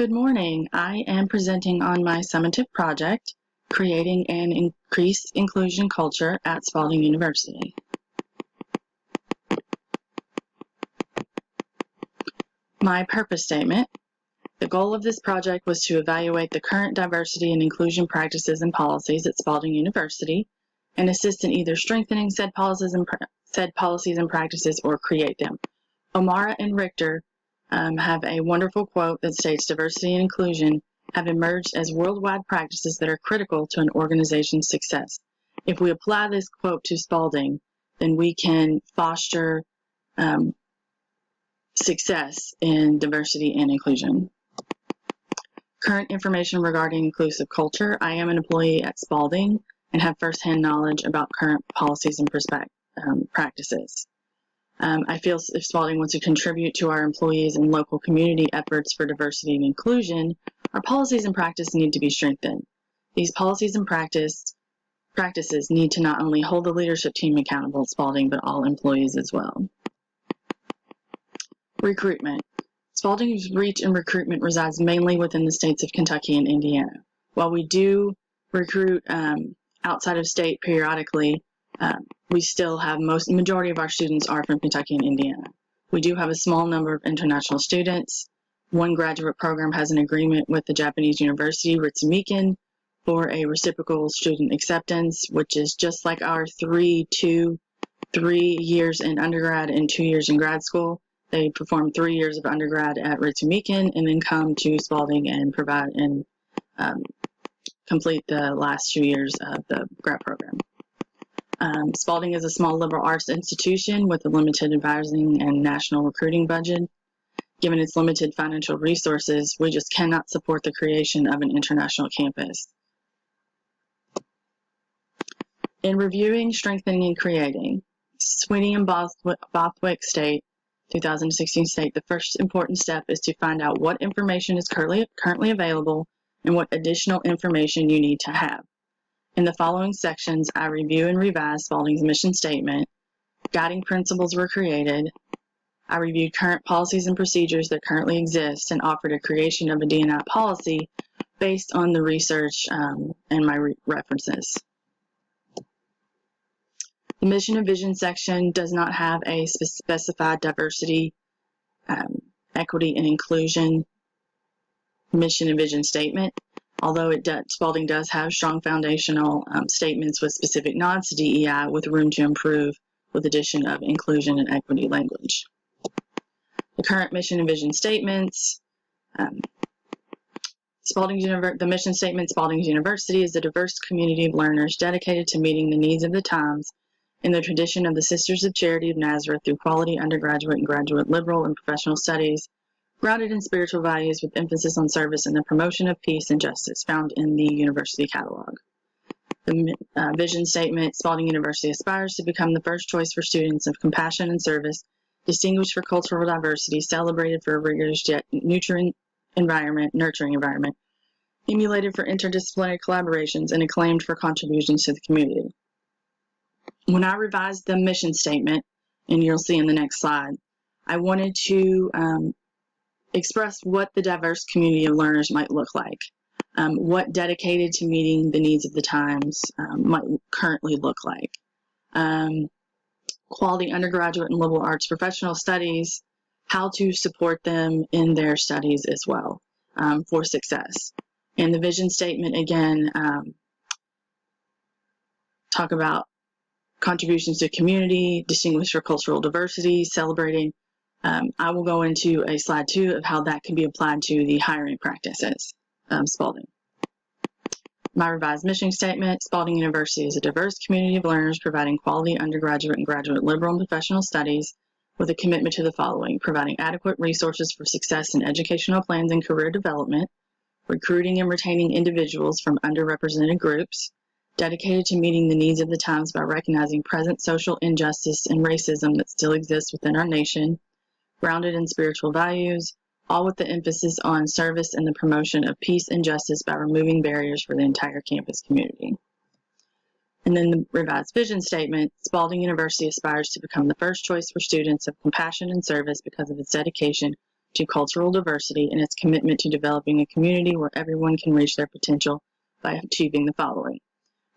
Good morning. I am presenting on my summative project, Creating an Increased Inclusion Culture at Spalding University. My purpose statement. The goal of this project was to evaluate the current diversity and inclusion practices and policies at Spalding University and assist in either strengthening said policies and practices or create them. O'Mara and Richter have a wonderful quote that states diversity and inclusion have emerged as worldwide practices that are critical to an organization's success. If we apply this quote to Spalding, then we can foster success in diversity and inclusion. Current information regarding inclusive culture. I am an employee at Spalding and have firsthand knowledge about current policies and practices. I feel if Spalding wants to contribute to our employees and local community efforts for diversity and inclusion, our policies and practices need to be strengthened. These policies and practices need to not only hold the leadership team accountable at Spalding, but all employees as well. Recruitment. Spalding's reach and recruitment resides mainly within the states of Kentucky and Indiana. While we do recruit outside of state periodically, we still have majority of our students are from Kentucky and Indiana. We do have a small number of international students. One graduate program has an agreement with the Japanese University, Ritsumeikan, for a reciprocal student acceptance, which is just like our 3 years in undergrad and 2 years in grad school. They perform 3 years of undergrad at Ritsumeikan and then come to Spalding and provide and complete the last 2 years of the grad program. Spalding is a small liberal arts institution with a limited advising and national recruiting budget. Given its limited financial resources, we just cannot support the creation of an international campus. In reviewing, strengthening, and creating, Sweeney and Bothwick state, 2016 state, the first important step is to find out what information is currently available and what additional information you need to have. In the following sections, I review and revise Spalding's mission statement. Guiding principles were created. I reviewed current policies and procedures that currently exist and offered a creation of a D&I policy based on the research and my references. The mission and vision section does not have a specified diversity, equity, and inclusion mission and vision statement. Although Spalding does have strong foundational statements with specific nods to DEI with room to improve with addition of inclusion and equity language. The current mission and vision statements. The mission statement, Spalding University is a diverse community of learners dedicated to meeting the needs of the times in the tradition of the Sisters of Charity of Nazareth through quality undergraduate and graduate liberal and professional studies, grounded in spiritual values with emphasis on service and the promotion of peace and justice found in the university catalog. The vision statement, Spalding University aspires to become the first choice for students of compassion and service, distinguished for cultural diversity, celebrated for a rigorous yet nurturing environment, emulated for interdisciplinary collaborations, and acclaimed for contributions to the community. When I revised the mission statement, and you'll see in the next slide, I wanted to express what the diverse community of learners might look like, what dedicated to meeting the needs of the times might currently look like. Quality undergraduate and liberal arts professional studies, how to support them in their studies as well for success. And the vision statement, again, talk about contributions to community, distinguished for cultural diversity, celebrating. I will go into a slide 2 of how that can be applied to the hiring practices of Spalding. My revised mission statement, Spalding University is a diverse community of learners providing quality undergraduate and graduate liberal and professional studies with a commitment to the following: providing adequate resources for success in educational plans and career development, recruiting and retaining individuals from underrepresented groups, dedicated to meeting the needs of the times by recognizing present social injustice and racism that still exists within our nation, grounded in spiritual values, all with the emphasis on service and the promotion of peace and justice by removing barriers for the entire campus community. And then the revised vision statement, Spalding University aspires to become the first choice for students of compassion and service because of its dedication to cultural diversity and its commitment to developing a community where everyone can reach their potential by achieving the following: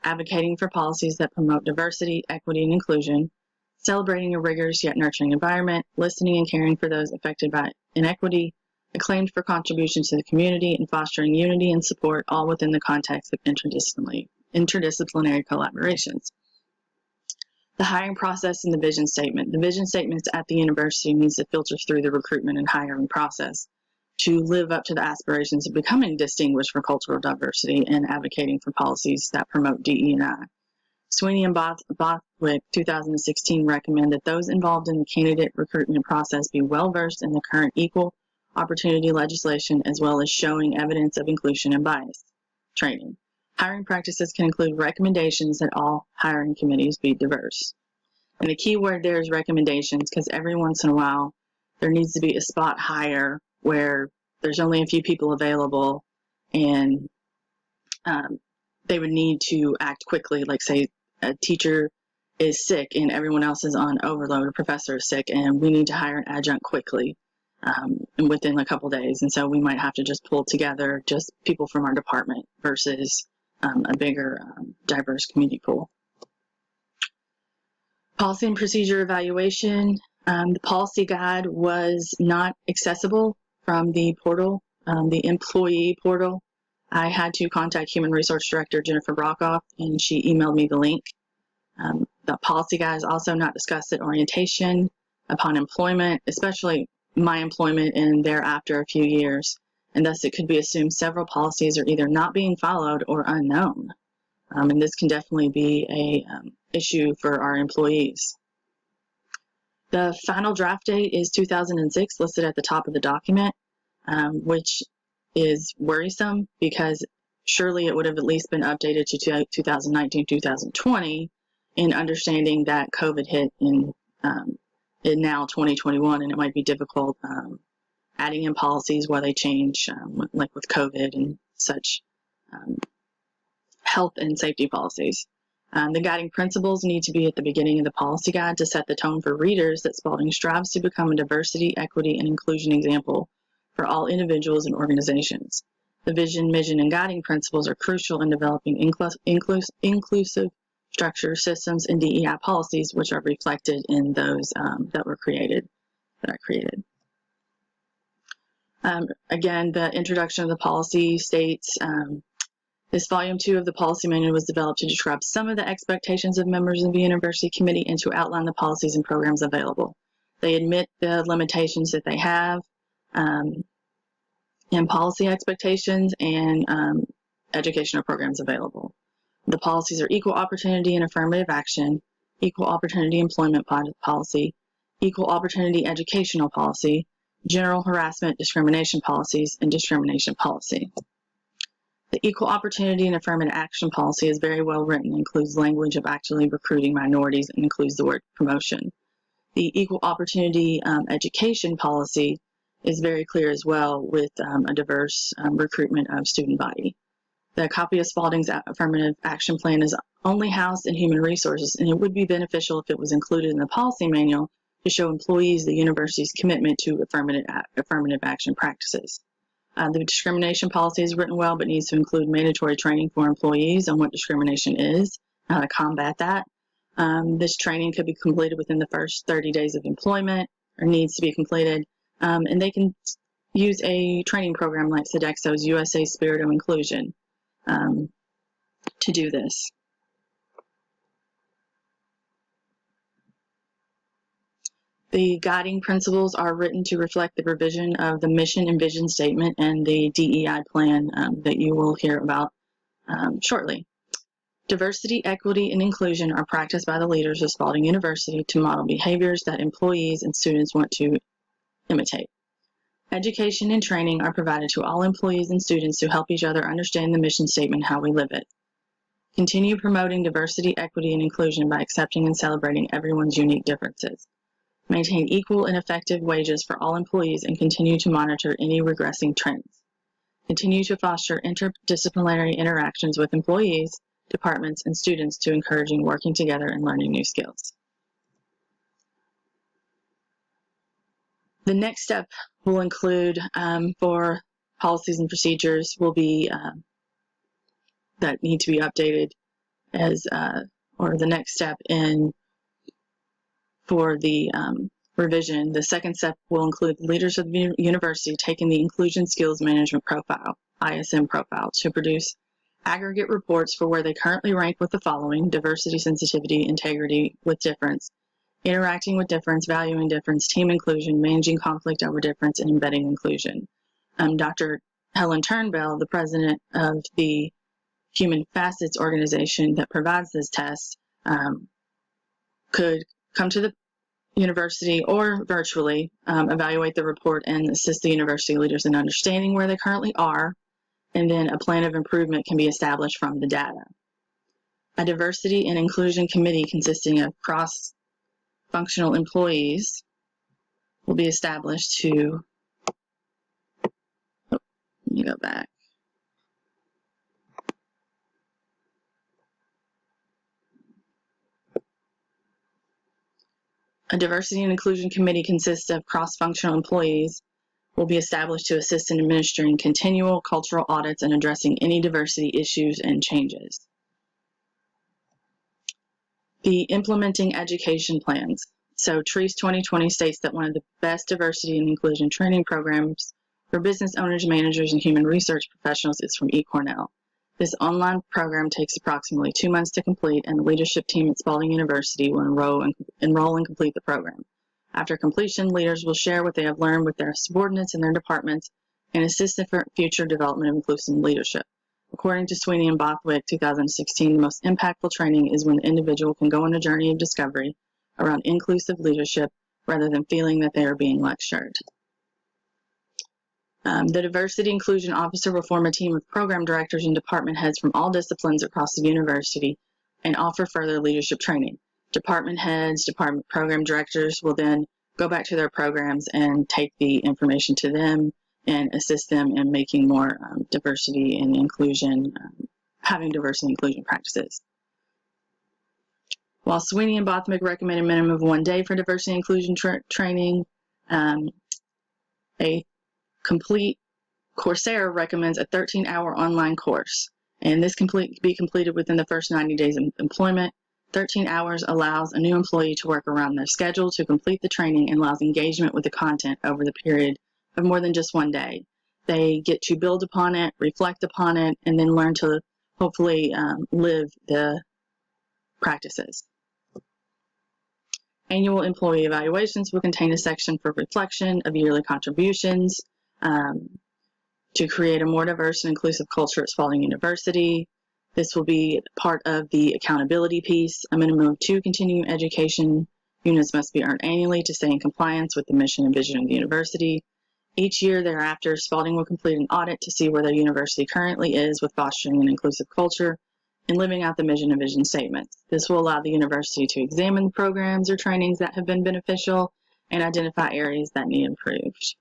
advocating for policies that promote diversity, equity, and inclusion, celebrating a rigorous yet nurturing environment, listening and caring for those affected by inequity, acclaimed for contributions to the community, and fostering unity and support, all within the context of interdisciplinary collaborations. The hiring process and the vision statement. The vision statement at the university needs to filter through the recruitment and hiring process to live up to the aspirations of becoming distinguished for cultural diversity and advocating for policies that promote DE&I. Sweeney and Bothwick, 2016, recommend that those involved in the candidate recruitment process be well-versed in the current equal opportunity legislation, as well as showing evidence of inclusion and bias training. Hiring practices can include recommendations that all hiring committees be diverse. And the key word there is recommendations, because every once in a while there needs to be a spot hire where there's only a few people available and they would need to act quickly, like say a teacher is sick and everyone else is on overload, a professor is sick and we need to hire an adjunct quickly and within a couple days. And so we might have to just pull together just people from our department versus a bigger diverse community pool. Policy and procedure evaluation. The policy guide was not accessible from the portal, the employee portal. I had to contact Human Resource Director Jennifer Brockoff, and she emailed me the link. The policy guide is also not discussed at orientation, upon employment, especially my employment and thereafter a few years, and thus it could be assumed several policies are either not being followed or unknown. And this can definitely be a issue for our employees. The final draft date is 2006, listed at the top of the document, which is worrisome because surely it would have at least been updated to 2019, 2020, in understanding that COVID hit in now 2021, and it might be difficult adding in policies while they change, like with COVID and such health and safety policies. The guiding principles need to be at the beginning of the policy guide to set the tone for readers that Spalding strives to become a diversity, equity, and inclusion example for all individuals and organizations. The vision, mission, and guiding principles are crucial in developing inclusive structure, systems, and DEI policies, which are reflected in those that I created. Again, the introduction of the policy states, this volume 2 of the policy manual was developed to describe some of the expectations of members of the university committee and to outline the policies and programs available. They admit the limitations that they have in policy expectations and educational programs available. The policies are equal opportunity and affirmative action, equal opportunity employment policy, equal opportunity educational policy, general harassment discrimination policies, and discrimination policy. The equal opportunity and affirmative action policy is very well written, includes language of actively recruiting minorities, and includes the word promotion. The equal opportunity education policy is very clear as well, with a diverse recruitment of student body. The copy of Spalding's affirmative action plan is only housed in human resources, and it would be beneficial if it was included in the policy manual to show employees the university's commitment to affirmative action practices. The discrimination policy is written well, but needs to include mandatory training for employees on what discrimination is, how to combat that. This training could be completed within the first 30 days of employment, or needs to be completed, and they can use a training program like Sodexo's USA Spirit of Inclusion to do this. The guiding principles are written to reflect the revision of the mission and vision statement and the DEI plan that you will hear about shortly. Diversity, equity, and inclusion are practiced by the leaders of Spalding University to model behaviors that employees and students want to imitate. Education and training are provided to all employees and students to help each other understand the mission statement and how we live it. Continue promoting diversity, equity, and inclusion by accepting and celebrating everyone's unique differences. Maintain equal and effective wages for all employees and continue to monitor any regressing trends. Continue to foster interdisciplinary interactions with employees, departments, and students to encouraging working together and learning new skills. The next step will include for policies and procedures will be that need to be updated as or the next step in for the revision. The second step will include leaders of the university taking the Inclusion Skills Management Profile, ISM profile, to produce aggregate reports for where they currently rank with the following: diversity, sensitivity, integrity with difference, interacting with difference, valuing difference, team inclusion, managing conflict over difference, and embedding inclusion. Dr. Helen Turnbell, the president of the Human Facets organization that provides this test, could come to the university or virtually evaluate the report and assist the university leaders in understanding where they currently are, and then a plan of improvement can be established from the data. A diversity and inclusion committee consisting of cross-functional employees will be established to, let me go back. A diversity and inclusion committee consists of cross-functional employees will be established to assist in administering continual cultural audits and addressing any diversity issues and changes. The implementing education plans. So TREAS 2020 states that one of the best diversity and inclusion training programs for business owners, managers, and human research professionals is from eCornell. This online program takes approximately 2 months to complete, and the leadership team at Spalding University will enroll and complete the program. After completion, leaders will share what they have learned with their subordinates in their departments and assist in future development of inclusive leadership. According to Sweeney and Bothwick, 2016, the most impactful training is when the individual can go on a journey of discovery around inclusive leadership rather than feeling that they are being lectured. The Diversity Inclusion Officer will form a team of program directors and department heads from all disciplines across the university and offer further leadership training. Department heads, department program directors will then go back to their programs and take the information to them and assist them in making more diversity and inclusion, having diversity and inclusion practices. While Sweeney and Bothwick recommend a minimum of 1 day for diversity and inclusion training, a complete Coursera recommends a 13-hour online course, and this can be completed within the first 90 days of employment. 13 hours allows a new employee to work around their schedule to complete the training and allows engagement with the content over the period of more than just 1 day. They get to build upon it, reflect upon it, and then learn to hopefully live the practices. Annual employee evaluations will contain a section for reflection of yearly contributions to create a more diverse and inclusive culture at Spalding University. This will be part of the accountability piece. A minimum of 2 continuing education units must be earned annually to stay in compliance with the mission and vision of the university. Each year thereafter, Spalding will complete an audit to see where the university currently is with fostering an inclusive culture and living out the mission and vision statements. This will allow the university to examine programs or trainings that have been beneficial and identify areas that need improved.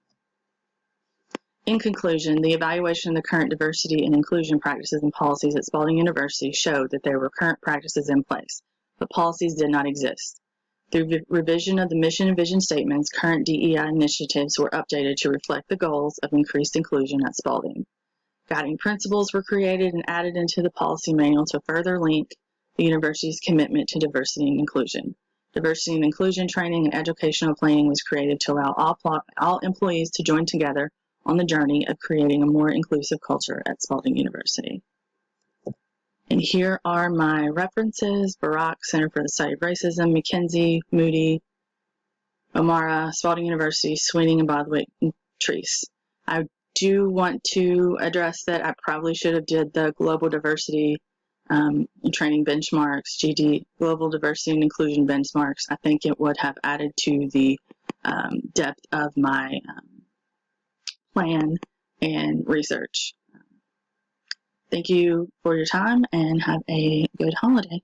In conclusion, the evaluation of the current diversity and inclusion practices and policies at Spalding University showed that there were current practices in place, but policies did not exist. Through revision of the mission and vision statements, current DEI initiatives were updated to reflect the goals of increased inclusion at Spalding. Guiding principles were created and added into the policy manual to further link the university's commitment to diversity and inclusion. Diversity and inclusion training and educational planning was created to allow all employees to join together on the journey of creating a more inclusive culture at Spalding University. And here are my references: Barak, Center for the Study of Racism, McKinsey, Moody, O'Mara, Spalding University, Sweeney and Bothwick, and TREAS. I do want to address that I probably should have did the global diversity training benchmarks, GD, global diversity and inclusion benchmarks. I think it would have added to the depth of my plan and research. Thank you for your time and have a good holiday.